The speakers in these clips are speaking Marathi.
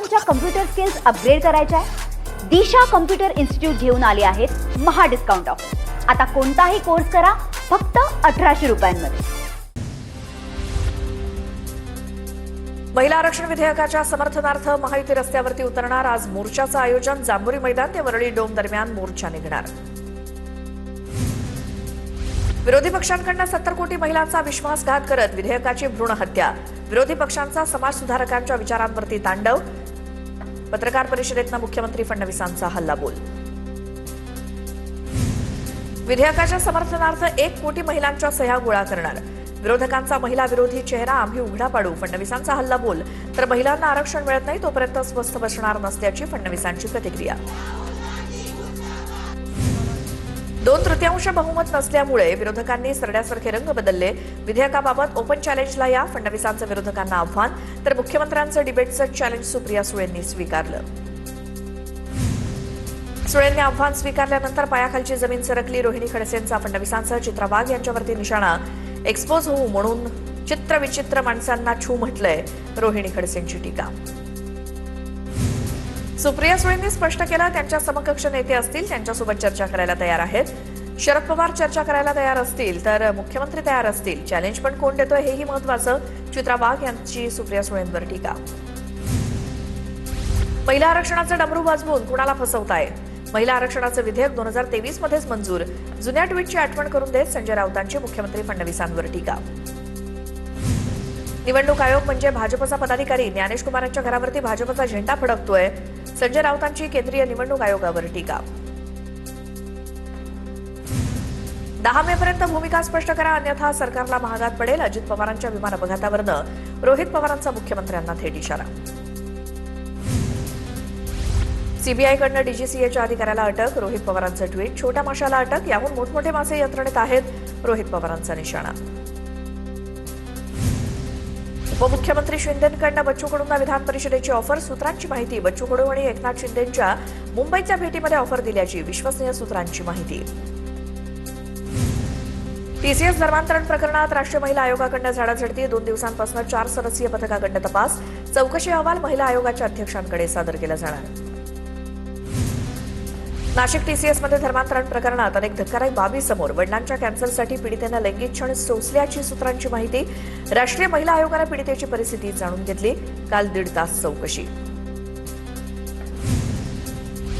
तुमच्या कम्प्युटर स्किल्स अपग्रेड करायच्या आहे? दिशा कम्प्युटर इन्स्टिट्यूट घेऊन आले आहेत महा डिस्काउंट ऑफर. आता कोणताही कोर्स करा फक्त 1800 रुपयांमध्ये. महिला आरक्षण विधेयकाच्या समर्थनार्थ महायुती रस्त्यावरती उतरणार. आज मोर्चाचं आयोजन. जांभुरी मैदान ते वरळी डोम दरम्यान मोर्चा निघणार. विरोधी पक्षांकडून 70 कोटी महिलांचा विश्वासघात करत विधेयकाची भ्रूण हत्या. विरोधी पक्षांचा समाज सुधारकांच्या विचारांवरती तांडव. पत्रकार परिषदेतनं मुख्यमंत्री फडणवीसांचा हल्लाबोल. विधेयकाच्या समर्थनार्थ 1 कोटी महिलांच्या सह्या गोळा करणार. विरोधकांचा महिला विरोधी चेहरा आम्ही उघडा पाडू. फडणवीसांचा हल्लाबोल. तर महिलांना आरक्षण मिळत नाही तोपर्यंत स्वस्थ बसणार नसल्याची फडणवीसांची प्रतिक्रिया. 2/3 बहुमत नसल्यामुळे विरोधकांनी सरड्यासारखे रंग बदलले. विधेयकाबाबत ओपन चॅलेंजला या. फडणवीसांचं विरोधकांना आव्हान. तर मुख्यमंत्र्यांचं डिबेटचं चॅलेंज सुप्रिया सुळेंनी स्वीकारलं. सुळेंनी आव्हान स्वीकारल्यानंतर पायाखालची जमीन सरकली. रोहिणी खडसेंचा फडणवीसांसह चित्रा वाघ यांच्यावरती निशाणा. एक्सपोज होऊ म्हणून चित्रविचित्र माणसांना छू म्हटलंय. रोहिणी खडसेंची टीका. सुप्रिया सुळेंनी स्पष्ट केलं त्यांच्या समकक्ष नेते असतील त्यांच्यासोबत चर्चा करायला तयार आहेत. शरद पवार चर्चा करायला तयार असतील तर मुख्यमंत्री तयार असतील. चॅलेंज पण कोण देतोय हेही महत्वाचं. चित्रा वाघ यांची सुप्रिया सुळेंवर टीका. महिला आरक्षणाचं डमरू वाजवून कुणाला फसवताय? महिला आरक्षणाचं विधेयक 2023 मध्येच मंजूर. जुन्या ट्विटची आठवण करून देत संजय राऊतांची मुख्यमंत्री फडणवीसांवर टीका. निवडणूक आयोग म्हणजे भाजपचा पदाधिकारी. ज्ञानेश कुमारांच्या घरावरती भाजपचा झेंडा फडकतोय. संजय राऊतांची केंद्रीय निवडणूक आयोगावर टीका. 10 मेपर्यंत भूमिका स्पष्ट करा अन्यथा सरकारला महागात पडेल. अजित पवारांच्या विमान अपघातावरनं रोहित पवारांचा मुख्यमंत्र्यांना थेट इशारा. सीबीआयकडनं डीजीसीएच्या अधिकाऱ्याला अटक. रोहित पवारांचं ट्विट. छोट्या माशाला अटक. याहून मोठमोठे मासे यंत्रणेत आहेत. रोहित पवारांचा निशाणा. उपमुख्यमंत्री शिंदेंकडनं बच्चू कडूंना विधान परिषदेची ऑफर. सूत्रांची माहिती. बच्चू कडू आणि एकनाथ शिंदेंच्या मुंबईच्या भेटीमध्ये ऑफर दिल्याची विश्वसनीय सूत्रांची माहिती. टीसीएस धर्मांतरण प्रकरणात राष्ट्रीय महिला आयोगाकडनं झाडाझडती. 2 दिवसांपासून 4 सदस्यीय पथकाकडनं तपास. चौकशी अहवाल महिला आयोगाच्या अध्यक्षांकडे सादर केला जाणार. नाशिक टीसीएसमध्ये धर्मांतरण प्रकरणात अनेक धक्कादायक बाबी समोर. वडिलांच्या कॅन्सरसाठी पीडितेनं लैंगिक छळ सोसल्याची सूत्रांची माहिती. राष्ट्रीय महिला आयोगानं पीडितेची परिस्थिती जाणून घेतली. काल 1.5 तास चौकशी.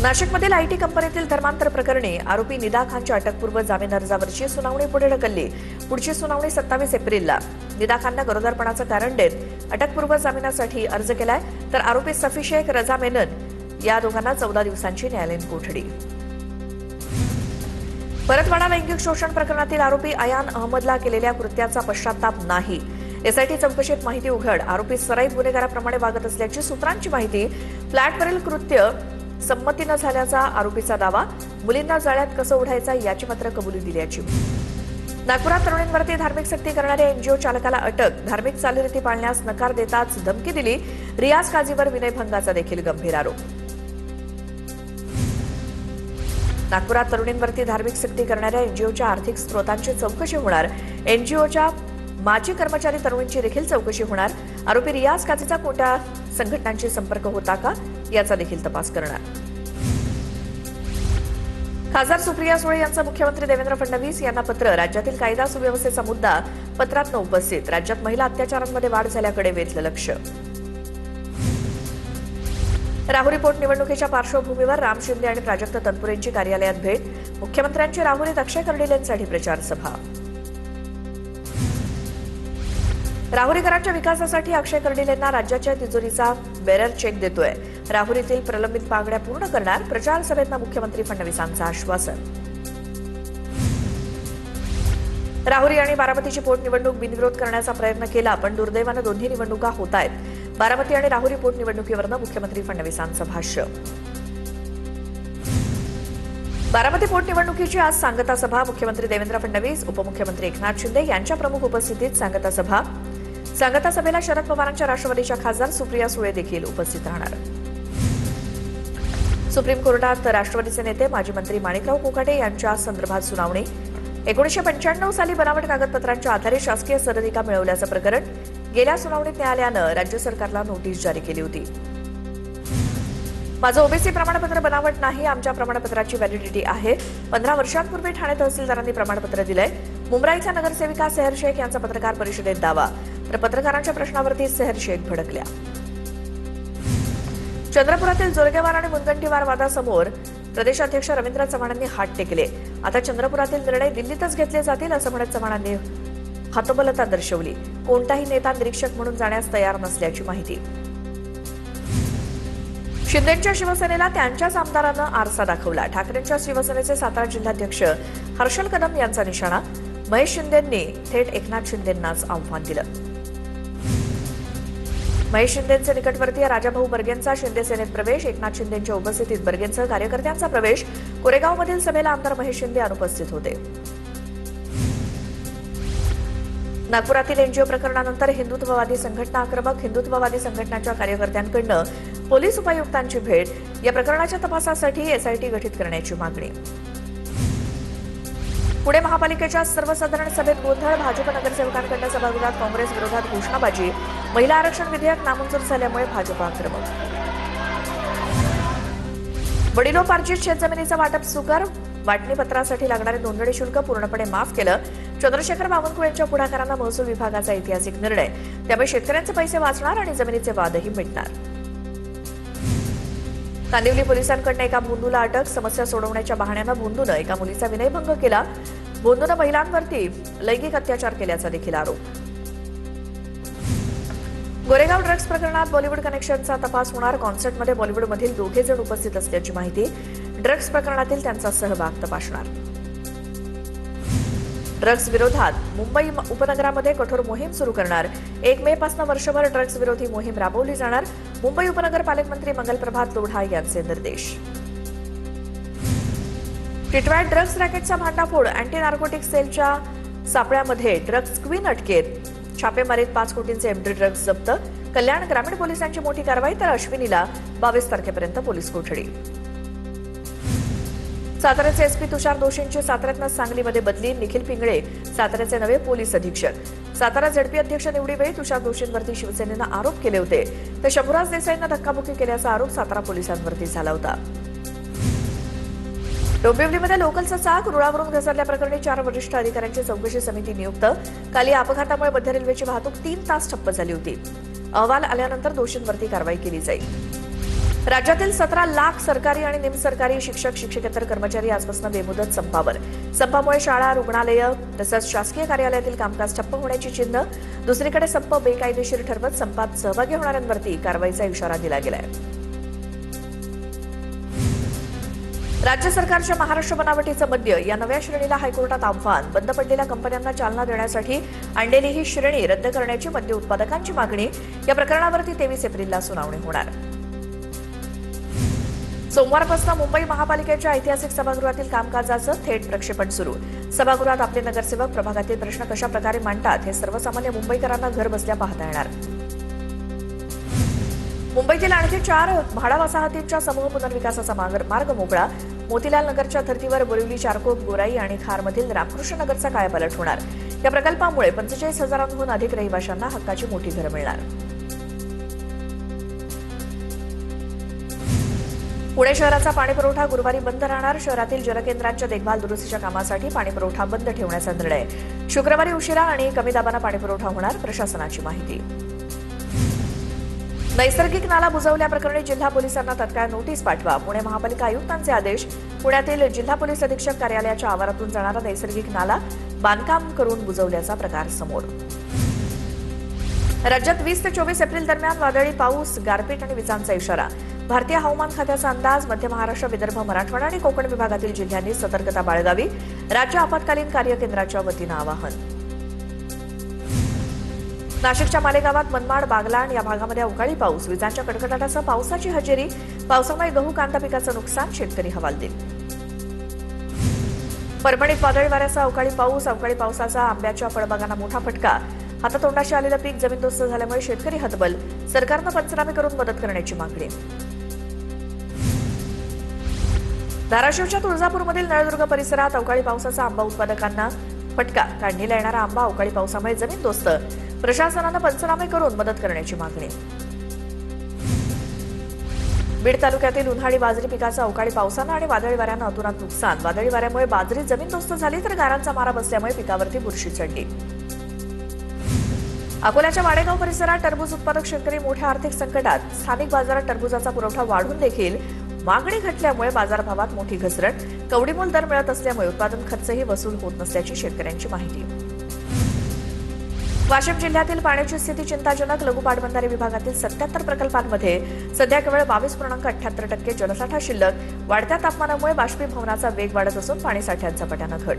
नाशिकमधील आयटी कंपनीतील धर्मांतर प्रकरणी आरोपी निदा खानच्या अटकपूर्व जामीन अर्जावरची सुनावणी पुढे ढकलली. पुढची सुनावणी 27 एप्रिलला. निदा खाननं गरोदरपणाचं कारण देत अटकपूर्व जामिनासाठी अर्ज केलाय. तर आरोपी सफी शेख, रजा मेनन या दोघांना 14 दिवसांची न्यायालयीन कोठडी. परतवाडा लैंगिक शोषण प्रकरणातील आरोपी अयान अहमदला केलेल्या कृत्याचा पश्चाताप नाही. एसआयटी चौकशीत माहिती उघड. आरोपी सराईत गुन्हेगाराप्रमाणे वागत असल्याची सूत्रांची माहिती. फ्लॅटवरील कृत्य संमतीनं झाल्याचा आरोपीचा दावा. मुलींना जाळ्यात कसं उडायचा याची मात्र कबुली दिल्याची. नागपुरात तरुणींवरती धार्मिक सक्ती करणाऱ्या एनजीओ चालकाला अटक. धार्मिक चालीरीती पाळण्यास नकार देताच धमकी दिली. रियाज काझीवर विनयभंगाचा देखील गंभीर आरोप. नागपुरात तरुणींवरती धार्मिक सक्ती करणाऱ्या एनजीओच्या आर्थिक स्रोतांची चौकशी होणार. एनजीओच्या माजी कर्मचारी तरुणींची देखील चौकशी होणार. आरोपी रियाज काझीचा कोणत्या संघटनांशी संपर्क होता का याचा देखील तपास करणार. खासदार सुप्रिया सुळे यांचं मुख्यमंत्री देवेंद्र फडणवीस यांना पत्र. राज्यातील कायदा सुव्यवस्थेचा मुद्दा पत्रातनं उपस्थित. राज्यात महिला अत्याचारांमध्ये वाढ झाल्याकडे वेधलं लक्ष. राहुरी पोटनिवडणुकीच्या पार्श्वभूमीवर राम शिंदे आणि प्राजक्त तनपुरेंची कार्यालयात भेट. मुख्यमंत्र्यांची राहुरीत अक्षय कर्डिलेंसाठी प्रचार सभा. राहुरीकरांच्या विकासासाठी अक्षय कर्डिलेंना राज्याच्या तिजोरीचा बेरर चेक देतोय. राहुरीतील प्रलंबित मागण्या पूर्ण करणार. प्रचार सभेतनं मुख्यमंत्री फडणवीसांचं आश्वासन. राहुरी आणि बारामतीची पोटनिवडणूक बिनविरोध करण्याचा प्रयत्न केला पण दुर्दैवानं दोन्ही निवडणुका होत आहेत. बारामती आणि राहुरी पोटनिवडणुकीवरनं मुख्यमंत्री फडणवीसांचं भाष्य. बारामती पोटनिवडणुकीची आज सांगता सभा. मुख्यमंत्री देवेंद्र फडणवीस, उपमुख्यमंत्री एकनाथ शिंदे यांच्या प्रमुख उपस्थितीत सांगता सभा. सांगता सभेला शरद पवारांच्या राष्ट्रवादीच्या खासदार सुप्रिया सुळे देखील उपस्थित राहणार. सुप्रीम कोर्टात राष्ट्रवादीचे नेते माजी मंत्री माणिकराव कोकाटे यांच्या संदर्भात सुनावणी. 1995 साली बनावट कागदपत्रांच्या आधारे शासकीय सदनिका मिळवल्याचं प्रकरण. गेल्या सुनावणीत न्यायालयानं राज्य सरकारला नोटीस जारी केली होती. माझं ओबीसी प्रमाणपत्र बनावट नाही, आमच्या प्रमाणपत्राची व्हॅलिडिटी आहे. 15 वर्षांपूर्वी ठाणे तहसीलदारांनी प्रमाणपत्र दिलंय. मुंब्रा इथल्या नगरसेविका सेहर शेख यांचा पत्रकार परिषदेत दावा. तर पत्रकारांच्या प्रश्नावरती सेहर शेख भडकल्या. चंद्रपुरातील जोरगेवार आणि मुनगंटीवार वादासमोर प्रदेशाध्यक्ष रवींद्र चव्हाणांनी हात टेकले. आता चंद्रपुरातील निर्णय दिल्लीतच घेतले जातील असं म्हणत चव्हाणांनी हतबलता दर्शवली. कोणताही नेता निरीक्षक म्हणून जाण्यास तयार नसल्याची माहिती. शिंदेंच्या शिवसेनेला त्यांच्याच आमदारानं आरसा दाखवला. ठाकरेंच्या शिवसेनेचे सातारा जिल्हाध्यक्ष हर्षल कदम यांचा निशाणा. महेश शिंदेंनी थेट एकनाथ शिंदेंनाच आव्हान दिलं. महेश शिंदेंचे निकटवर्तीय राजाभाऊ बर्गेंचा शिंदे सेनेत प्रवेश. एकनाथ शिंदेंच्या उपस्थितीत बर्गेंसह कार्यकर्त्यांचा प्रवेश. कोरेगावमधील सभेला आमदार महेश शिंदे अनुपस्थित होते. नागपुरातील एनजीओ प्रकरणानंतर हिंदुत्ववादी संघटना आक्रमक. हिंदुत्ववादी संघटनांच्या कार्यकर्त्यांकडून पोलीस उपायुक्तांची भेट. या प्रकरणाच्या तपासासाठी एसआयटी गठीत करण्याची मागणी. पुणे महापालिकेच्या सर्वसाधारण सभेत गोंधळ. भाजप नगरसेवकांकडून सभागृहात काँग्रेस विरोधात घोषणाबाजी. महिला आरक्षण विधेयक नामंजूर झाल्यामुळे भाजप आक्रमक. वडिलोपार्जित शेतजमिनीचं वाटप सुकर. वाटणीपत्रासाठी लागणारे नोंदणी शुल्क पूर्णपणे माफ केलं. चंद्रशेखर बावनकुळे यांच्या पुढाकारांना महसूल विभागाचा ऐतिहासिक निर्णय. त्यामुळे शेतकऱ्यांचे पैसे वाचणार आणि जमिनीचे वादही मिटणार. कांदिवली पोलिसांकडून एका भोंदूला अटक. समस्या सोडवण्याच्या बहाण्यानं भोंदूनं एका मुलीचा विनयभंग केला. भोंदूनं महिलांवरती लैंगिक अत्याचार केल्याचा देखील आरोप. गोरेगाव ड्रग्ज प्रकरणात बॉलिवूड कनेक्शनचा तपास होणार. कॉन्सर्टमध्ये बॉलिवूडमधील दोघे जण उपस्थित असल्याची माहिती. ड्रग्ज प्रकरणातील त्यांचा सहभाग तपासणार. ड्रग्ज विरोधात मुंबई उपनगरामध्ये कठोर मोहीम सुरू करणार. 1 मे पासून वर्षभर ड्रग्ज विरोधी मोहीम राबवली जाणार. मुंबई उपनगर पालकमंत्री मंगलप्रभात लोढा यांचे निर्देश. टिटवाळ्यात ड्रग्ज रॅकेटचा भांडाफोड. अँटी नार्कोटिक सेलच्या सापळ्यामध्ये ड्रग्ज क्वीन अटकेत. छापेमारीत 5 कोटींचे एमडी ड्रग्ज जप्त. कल्याण ग्रामीण पोलिसांची मोठी कारवाई. तर अश्विनीला 22 तारखेपर्यंत पोलीस कोठडी. साताऱ्याचे एसपी तुषार दोशींची साताऱ्यातनं सांगलीमध्ये बदली. निखिल पिंगळे साताऱ्याचे नवे पोलीस अधीक्षक. सातारा झडपी अध्यक्ष निवडीवेळी तुषार दोशींवरती शिवसेनेनं आरोप केले होते. तर शंभूराज देसाईंना धक्काबुक्की केल्याचा आरोप सातारा पोलिसांवरती झाला होता. डोंबिवलीमध्ये लोकलचा चाक रुळावरून घसरल्याप्रकरणी 4 वरिष्ठ अधिकाऱ्यांची चौकशी समिती नियुक्त. काल या अपघातामुळे मध्य रेल्वेची वाहतूक 3 तास ठप्प झाली होती. अहवाल आल्यानंतर दोषींवरती कारवाई केली जाईल. राज्यातील 17 लाख सरकारी आणि निमसरकारी शिक्षक शिक्षकेतर कर्मचारी आजपासून बेमुदत संपावर. संपामुळे शाळा, रुग्णालयं तसंच शासकीय कार्यालयातील कामकाज ठप्प होण्याची चिन्ह. दुसरीकडे संप बेकायदेशीर ठरवत संपात सहभागी होणाऱ्यांवरती कारवाईचा इशारा दिला गेलाय. राज्य सरकारच्या महाराष्ट्र बनावटीचं मद्य या नव्या श्रेणीला हायकोर्टात आव्हान. बंद पडलेल्या कंपन्यांना चालना देण्यासाठी आणलेली ही श्रेणी रद्द करण्याची मद्य उत्पादकांची मागणी. या प्रकरणावरती 23 एप्रिलला सुनावणी होणार. सोमवारपासून मुंबई महापालिकेच्या ऐतिहासिक सभागृहातील कामकाजाचं थेट प्रक्षेपण सुरू. सभागृहात आपले नगरसेवक प्रभागातील प्रश्न कशा प्रकारे मांडतात हे सर्वसामान्य मुंबईकरांना घर बसल्या पाहता येणार. मुंबईतील आणखी 4 म्हाडा वसाहतींच्या समूह पुनर्विकासाचा मार्ग मोकळा. मोतीलाल नगरच्या धर्तीवर बोरिवली, चारकोप, गोराई आणि खारमधील रामकृष्ण नगरचा कायापालट होणार. या प्रकल्पामुळे 45,000हून अधिक रहिवाशांना हक्काची मोठी घरं मिळणार. पुणे शहराचा पाणीपुरवठा गुरुवारी बंद राहणार. शहरातील जलकेंद्रांच्या देखभाल दुरुस्तीच्या कामासाठी पाणीपुरवठा बंद ठेवण्याचा निर्णय. शुक्रवारी उशिरा आणि कमी दाबानं पाणीपुरवठा होणार. प्रशासनाची माहिती. नैसर्गिक नाला बुजवल्याप्रकरणी जिल्हा पोलिसांना तत्काळ नोटीस पाठवा. पुणे महापालिका आयुक्तांचे आदेश. पुण्यातील जिल्हा पोलीस अधीक्षक कार्यालयाच्या आवारातून जाणारा नैसर्गिक नाला बांधकाम करून बुजवल्याचा प्रकार समोर. राज्यात 20 ते 24 एप्रिल दरम्यान वादळी पाऊस, गारपीट आणि विजांचा इशारा. भारतीय हवामान खात्याचा अंदाज. मध्य महाराष्ट्र, विदर्भ, मराठवाडा आणि कोकण विभागातील जिल्ह्यांनी सतर्कता बाळगावी. राज्य आपत्कालीन कार्य केंद्राच्या वतीनं आवाहन. नाशिकच्या मालेगावात, मनमाड, बागलाण या भागामध्ये अवकाळी पाऊस. विजांच्या कडकडाटासह पावसाची हजेरी. पावसामुळे गहू, कांदा पिकाचं नुकसान. शेतकरी हवालदिल. परभणीत वादळी वाऱ्यासह अवकाळी पाऊस. अवकाळी पावसाचा आंब्याच्या फळबागांना मोठा फटका. हातातोंडाशी आलेलं पीक जमीनदोस्त झाल्यामुळे शेतकरी हतबल. सरकारनं पंचनामे करून मदत करण्याची मागणी. धाराशिवच्या तुळजापूरमधील नळदुर्ग परिसरात अवकाळी पावसाचा आंबा उत्पादकांना फटका. काढणीला येणारा आंबा अवकाळी पावसामुळे जमीनदोस्त. प्रशासनानं पंचनामे करून मदत करण्याची मागणी. बीड तालुक्यातील उन्हाळी बाजरी पिकाचं अवकाळी पावसानं आणि वादळी वाऱ्यानं अतोनात नुकसान. वादळी वाऱ्यामुळे बाजरी जमीनदोस्त झाली तर गारांचा मारा बसल्यामुळे पिकावरती बुरशी चढली. अकोल्याच्या वाडेगाव परिसरात टरबूज उत्पादक शेतकरी मोठ्या आर्थिक संकटात. स्थानिक बाजारात टरबूजाचा पुरवठा वाढून देखील मागणी घटल्यामुळे बाजारभावात मोठी घसरण. कवडीमोल दर मिळत असल्यामुळे उत्पादन खर्चही वसूल होत नसल्याची शेतकऱ्यांची माहिती. वाशिम जिल्ह्यातील पाण्याची स्थिती चिंताजनक. लघु पाटबंधारे विभागातील 77 प्रकल्पांमध्ये सध्या केवळ 22.78% जलसाठा शिल्लक. वाढत्या तापमानामुळे बाष्पीभवनाचा वेग वाढत असून पाणीसाठ्यात झपाट्यानं घट.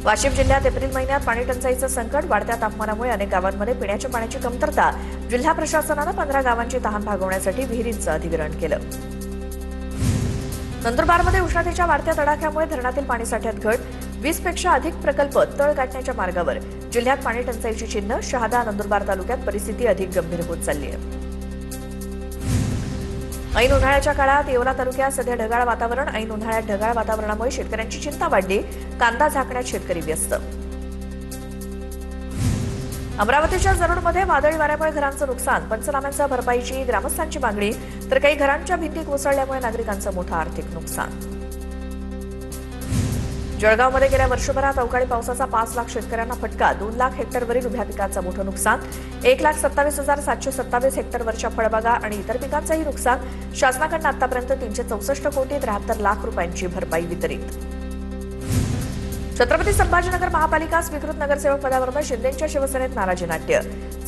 वाशिम जिल्ह्यात एप्रिल महिन्यात पाणी टंचाईचं संकट. वाढत्या तापमानामुळे अनेक गावांमध्ये पिण्याच्या पाण्याची कमतरता. जिल्हा प्रशासनानं 15 गावांची तहान भागवण्यासाठी विहिरींचं अधिग्रहण केलं. नंदुरबारमध्ये उष्णतेच्या वाढत्या तडाख्यामुळे धरणातील पाणीसाठ्यात घट. 20 पेक्षा अधिक प्रकल्प तळ गाठण्याच्या मार्गावर. जिल्ह्यात पाणी टंचाईची चिन्ह. शहादा नंदुरबार तालुक्यात परिस्थिती अधिक गंभीर होत चालली आहे. ऐन उन्हाळ्याच्या काळात येवला तालुक्यात सध्या ढगाळ वातावरण. ऐन उन्हाळ्यात ढगाळ वातावरणामुळे शेतकऱ्यांची चिंता वाढली. कांदा झाकण्यात शेतकरी व्यस्त. अमरावतीच्या जरूरमध्ये वादळी वाऱ्यामुळे घरांचं नुकसान. पंचनाम्यांसह भरपाईची ग्रामस्थांची मागणी. तर काही घरांच्या भिंती कोसळल्यामुळे नागरिकांचं मोठं आर्थिक नुकसान. जळगावमध्ये गेल्या वर्षभरात अवकाळी पावसाचा 5 लाख शेतकऱ्यांना फटका. 2 लाख हेक्टरवरील उभ्या पिकांचं मोठं नुकसान. 1,27,764 हेक्टरवरच्या फळबागा आणि इतर पिकांचंही नुकसान. शासनाकडून आतापर्यंत 364 कोटी 73 लाख रुपयांची भरपाई वितरित. छत्रपती संभाजीनगर महापालिका स्वीकृत नगरसेवक पदावरून शिंदेंच्या शिवसेनेत नाराजी नाट्य.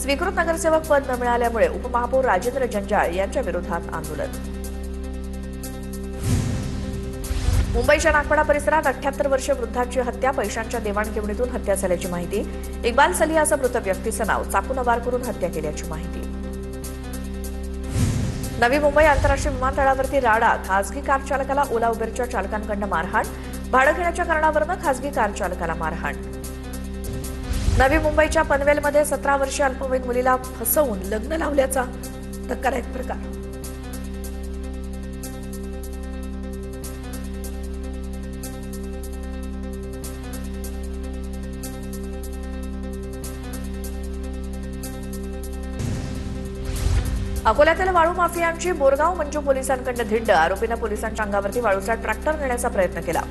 स्वीकृत नगरसेवक पद न मिळाल्यामुळे उपमहापौर राजेंद्र जंजाळ यांच्या विरोधात आंदोलन. मुंबईच्या नागपाडा परिसरात 78 वर्षीय वृद्धाची हत्या. पैशांच्या देवाणघेवणीतून हत्या झाल्याची माहिती. इक्बाल सलिया असं मृत व्यक्तीचं नाव. चाकूनं वार करून हत्या केल्याची माहिती. नवी मुंबई आंतरराष्ट्रीय विमानतळावरती राडा. खासगी कार चालकाला ओला उबेरच्या चालकांकडून मारहाण. भाडं घेण्याच्या कारणावरून खासगी कार चालकाला मारहाण. नवी मुंबईच्या पनवेलमध्ये 17 वर्षीय अल्पवयीन मुलीला फसवून लग्न लावल्याचा धक्कादायक प्रकार. अकोल्यातील वाळू माफियांची बोरगाव मंजू पोलिसांकडून धिंड. आरोपीनं पोलिसांच्या अंगावरती वाळूचा ट्रॅक्टर नेण्याचा प्रयत्न केला.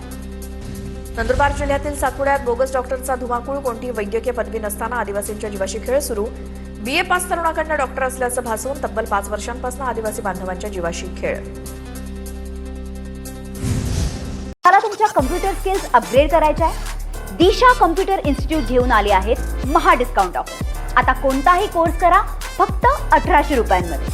नंदुरबार जिल्ह्यातील सातपुड्यात बोगस डॉक्टरचा धुमाकूळ. कोणतीही वैद्यकीय पदवी नसताना आदिवासींच्या जीवाशी खेळ सुरू. BA पास तरुणाकडून डॉक्टर असल्याचं भासून तब्बल 5 वर्षांपासून आदिवासी बांधवांच्या जीवाशी खेळ. मला तुमच्या कम्प्युटर स्किल्स अपग्रेड करायच्या आहे. दिशा कम्प्युटर इन्स्टिट्यूट घेऊन आले आहेत महा डिस्काउंट ऑफर. आता कोणताही कोर्स करा फक्त 1800 रुपयांमध्ये.